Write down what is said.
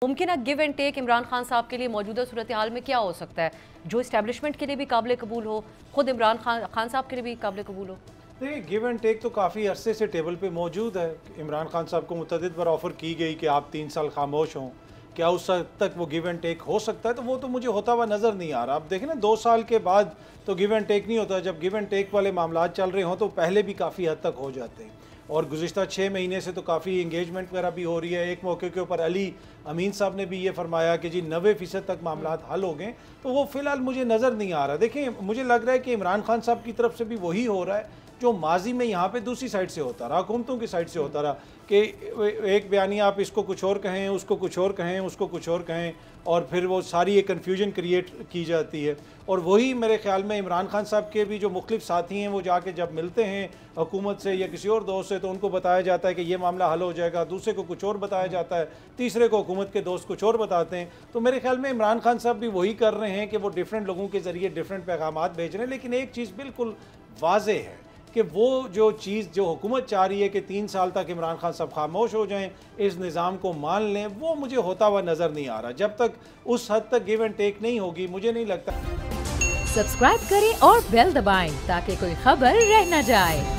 मुमकिन give and take Imran Khan sahab के लिए मौजूदा सूरत हाल में क्या हो सकता है जो इस्टेब्लिशमेंट के लिए भी काबिल कबूल हो, खुद इमरान खान साहब के लिए भी काबिल कबूल हो? देखिए, गिव एंड टेक तो काफ़ी अरसे से टेबल पे मौजूद है। इमरान खान साहब को मुतअद्दिद बार ऑफ़र की गई कि आप 3 साल खामोश हों, क्या उस हद तक वो गिव एंड टेक हो सकता है? तो वो तो मुझे होता हुआ नज़र नहीं आ रहा। आप देखें ना, 2 साल के बाद तो गिव एंड टेक नहीं होता। जब गिव एंड टेक वाले मामला चल रहे हों तो पहले भी काफ़ी हद तक हो जाते हैं, और गुज़िश्ता 6 महीने से तो काफ़ी इंगेजमेंट वगैरह भी हो रही है। एक मौके के ऊपर अली अमीन साहब ने भी ये फरमाया कि जी 90% तक मामला हल हो गए, तो वो फ़िलहाल मुझे नज़र नहीं आ रहा। देखिए, मुझे लग रहा है कि इमरान खान साहब की तरफ से भी वही हो रहा है जो माजी में यहाँ पे दूसरी साइड से होता रहा, हुकूमतों की साइड से होता रहा कि एक बयानी आप इसको कुछ और कहें, उसको कुछ और कहें, उसको कुछ और कहें, और फिर वो सारी एक कन्फ्यूजन क्रिएट की जाती है। और वही मेरे ख्याल में इमरान खान साहब के भी जो मुख्तलिफ साथी हैं, वो जाके जब मिलते हैं हुकूमत से या किसी और दोस्त से, तो उनको बताया जाता है कि ये मामला हल हो जाएगा, दूसरे को कुछ और बताया जाता है, तीसरे को हुकूमत के दोस्त कुछ और बताते हैं। तो मेरे ख्याल में इमरान खान साहब भी वही कर रहे हैं कि वो डिफरेंट लोगों के ज़रिए डिफरेंट पैगाम भेज रहे हैं। लेकिन एक चीज़ बिल्कुल वाज़ेह है कि वो जो चीज़ जो हुकूमत चाह रही है कि 3 साल तक इमरान खान साहब खामोश हो जाएं, इस निज़ाम को मान लें, वो मुझे होता हुआ नज़र नहीं आ रहा। जब तक उस हद तक गिव एंड टेक नहीं होगी, मुझे नहीं लगता। सब्सक्राइब करें और बेल दबाएं ताकि कोई खबर रह न जाए।